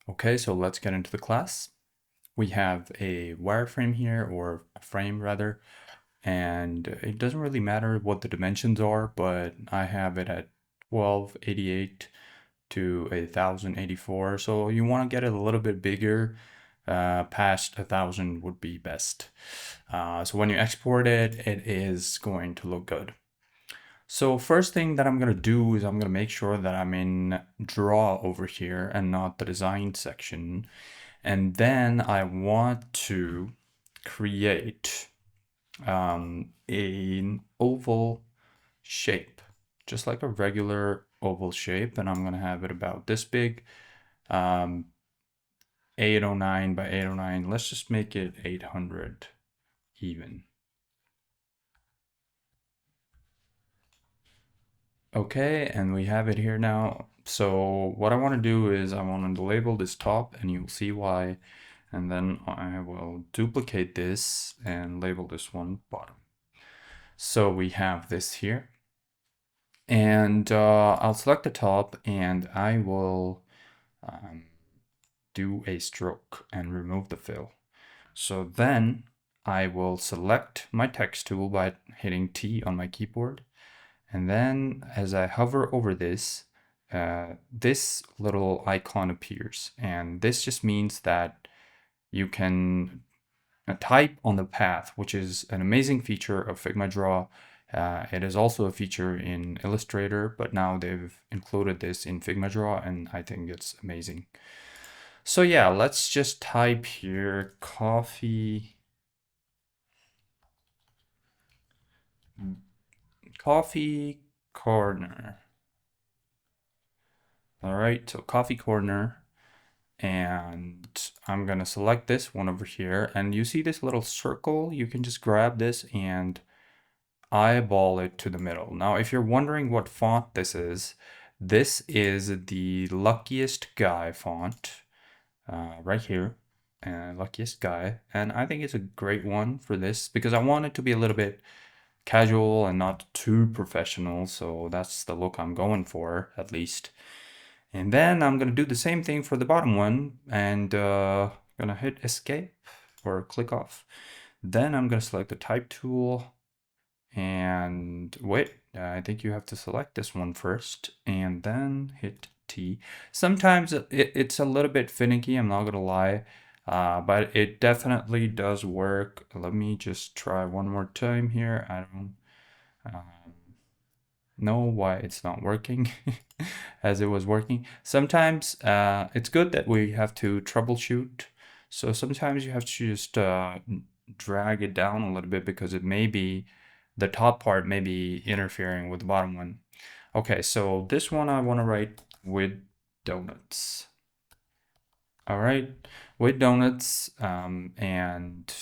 Okay, so let's get into the class. We have a wireframe here, or a frame rather, and it doesn't really matter what the dimensions are, but I have it at 1288 to 1084, so you want to get it a little bit bigger. Past 1000 would be best. So when you export it, it is going to look good. So first thing that I'm going to do is I'm going to make sure that I'm in draw over here and not the design section. And then I want to create an oval shape, just like a regular oval shape. And I'm going to have it about this big, 809 by 809. Let's just make it 800 even. Okay, and we have it here now. So what I want to do is I want to label this top, and you'll see why. And then I will duplicate this and label this one bottom. So we have this here. And I'll select the top, and I will do a stroke and remove the fill. So then I will select my text tool by hitting T on my keyboard. And then as I hover over this, this little icon appears. And this just means that you can type on the path, which is an amazing feature of Figma Draw. It is also a feature in Illustrator, but now they've included this in Figma Draw, and I think it's amazing. So yeah, let's just type here coffee corner. All right, so coffee corner, and I'm gonna select this one over here, and you see this little circle? You can just grab this and eyeball it to the middle. Now, if you're wondering what font this is the Luckiest Guy font right here. Luckiest Guy. And I think it's a great one for this because I want it to be a little bit casual and not too professional. So that's the look I'm going for, at least. And then I'm going to do the same thing for the bottom one and going to hit escape or click off. Then I'm going to select the type tool. And wait, I think you have to select this one first and then hit T. Sometimes it's a little bit finicky, I'm not gonna lie, but it definitely does work. Let me just try one more time here. I don't know why it's not working as it was working. Sometimes it's good that we have to troubleshoot. So sometimes you have to just drag it down a little bit because it may be the top part may be interfering with the bottom one. Okay, so this one I want to write with donuts. All right, with donuts, and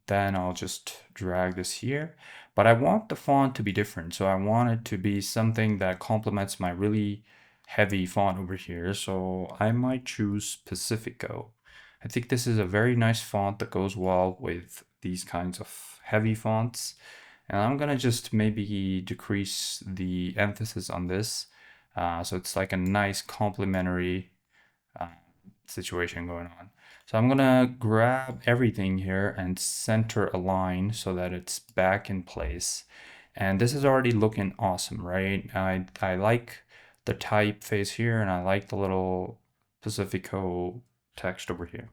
then I'll just drag this here. But I want the font to be different, so I want it to be something that complements my really heavy font over here. So I might choose Pacifico. I think this is a very nice font that goes well with these kinds of heavy fonts. And I'm gonna just maybe decrease the emphasis on this. So it's like a nice complementary situation going on. So I'm gonna grab everything here and center align so that it's back in place. And this is already looking awesome, right? I like the typeface here and I like the little Pacifico text over here.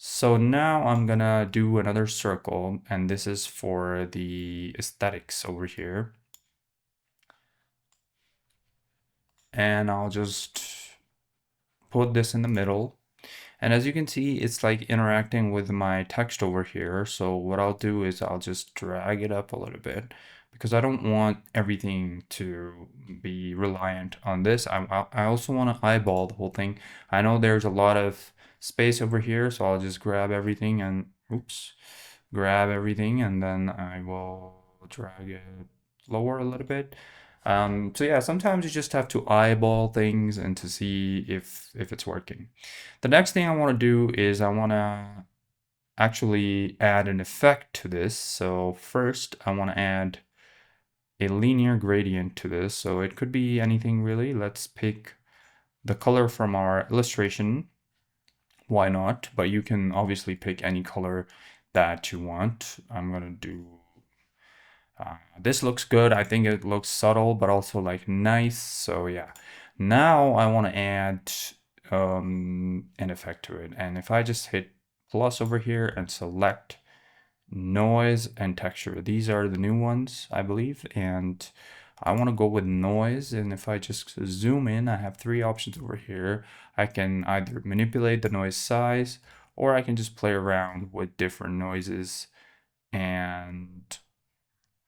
So now I'm gonna do another circle, and this is for the aesthetics over here. And I'll just put this in the middle. And as you can see, it's like interacting with my text over here. So what I'll do is I'll just drag it up a little bit because I don't want everything to be reliant on this. I also want to eyeball the whole thing. I know there's a lot of space over here, so I'll just grab everything and grab everything, and then I will drag it lower a little bit. So yeah, sometimes you just have to eyeball things and to see if it's working. The next thing I want to do is I want to actually add an effect to this. So first I want to add a linear gradient to this. So it could be anything really. Let's pick the color from our illustration, why not? But you can obviously pick any color that you want. I'm gonna do this looks good. I think it looks subtle, but also like nice. So yeah, now I want to add an effect to it. And if I just hit plus over here and select noise and texture, these are the new ones, I believe. And I want to go with noise. And if I just zoom in, I have three options over here. I can either manipulate the noise size, or I can just play around with different noises. And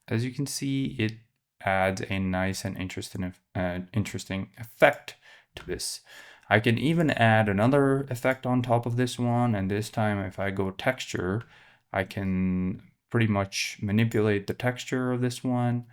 as you can see, it adds a nice and interesting effect to this. I can even add another effect on top of this one, and this time if I go texture, I can pretty much manipulate the texture of this one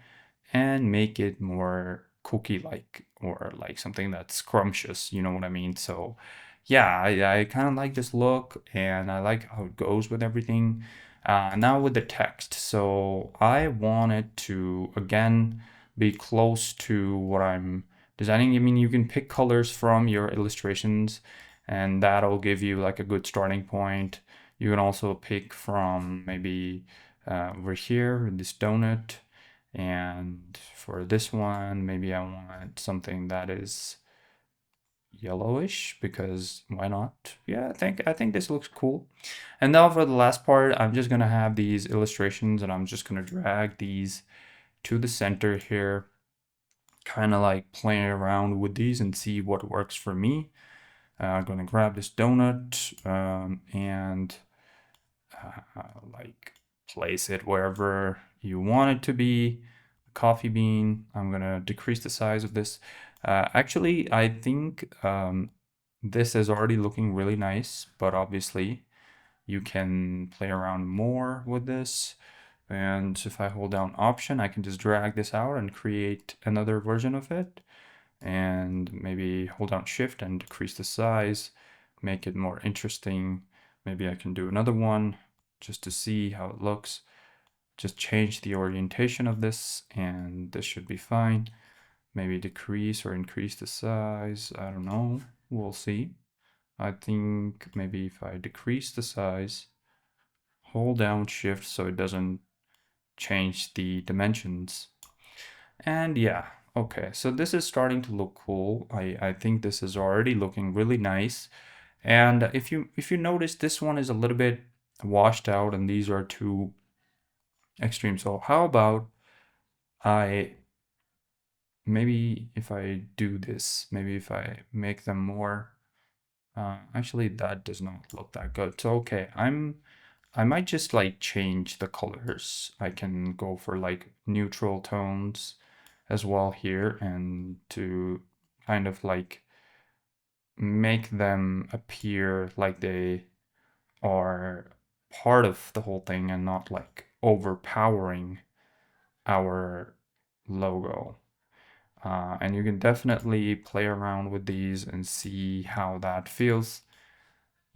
and make it more cookie-like, or like something that's scrumptious, you know what I mean? So yeah, I kind of like this look, and I like how it goes with everything. Now with the text, so I want it to again be close to what I'm designing. I mean, you can pick colors from your illustrations, and that'll give you like a good starting point. You can also pick from maybe over here, this donut. And for this one, maybe I want something that is yellowish, because why not? Yeah, I think this looks cool. And now for the last part, I'm just gonna have these illustrations and I'm just gonna drag these to the center here, kind of like playing around with these and see what works for me. I'm gonna grab this donut and like place it wherever you want it to be. Coffee bean, I'm gonna decrease the size of this. Actually, I think this is already looking really nice, but obviously you can play around more with this. And if I hold down Option, I can just drag this out and create another version of it. And maybe hold down Shift and decrease the size, make it more interesting. Maybe I can do another one just to see how it looks. Just change the orientation of this, and this should be fine. Maybe decrease or increase the size. I don't know. We'll see. I think maybe if I decrease the size, hold down Shift so it doesn't change the dimensions. And yeah, okay, so this is starting to look cool. I think this is already looking really nice. And if you notice, this one is a little bit washed out and these are too extreme. So how about I maybe if I do this, maybe if I make them more, actually that does not look that good. So okay, I might just like change the colors. I can go for like neutral tones as well here, and to kind of like make them appear like they are part of the whole thing and not like overpowering our logo. And you can definitely play around with these and see how that feels.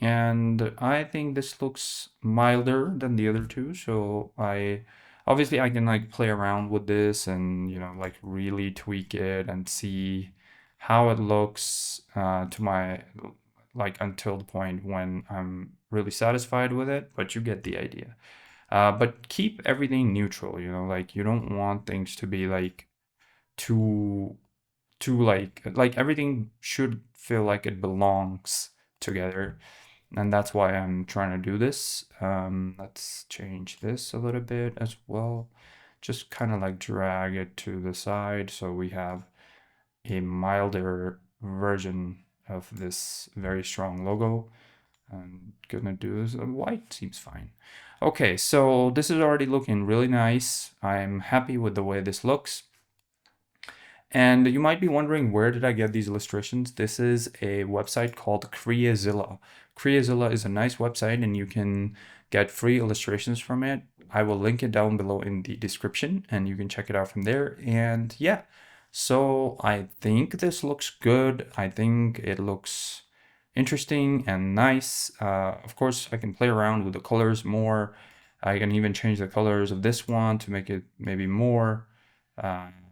And I think this looks milder than the other two, so I can like play around with this and like really tweak it and see how it looks to my like until the point when I'm really satisfied with it, but you get the idea. But keep everything neutral, like you don't want things to be like too like everything should feel like it belongs together, and that's why I'm trying to do this. Let's change this a little bit as well, just kind of like drag it to the side so we have a milder version of this very strong logo. I'm gonna do this. White seems fine. Okay, so this is already looking really nice. I'm happy with the way this looks. And you might be wondering, where did I get these illustrations? This is a website called Creazilla. Creazilla is a nice website and you can get free illustrations from it. I will link it down below in the description and you can check it out from there. And yeah, so I think this looks good. I think it looks interesting and nice. Of course, I can play around with the colors more. I can even change the colors of this one to make it maybe more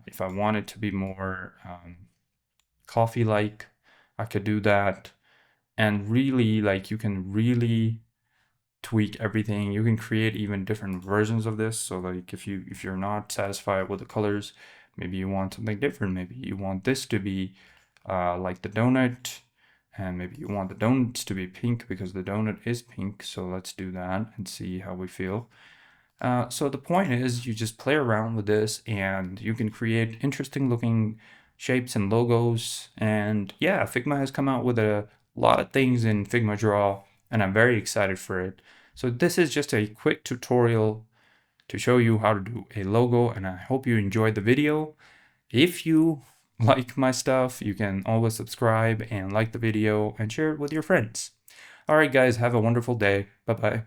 if I want it to be more coffee-like, I could do that. And really, like, you can really tweak everything. You can create even different versions of this. So like if you're not satisfied with the colors, maybe you want something different. Maybe you want this to be like the donut, and maybe you want the donuts to be pink because the donut is pink. So let's do that and see how we feel. So the point is you just play around with this and you can create interesting looking shapes and logos. And yeah, Figma has come out with a lot of things in Figma Draw, and I'm very excited for it. So this is just a quick tutorial to show you how to do a logo, and I hope you enjoyed the video. If you like my stuff, you can always subscribe and like the video and share it with your friends. All right, guys, have a wonderful day. Bye-bye.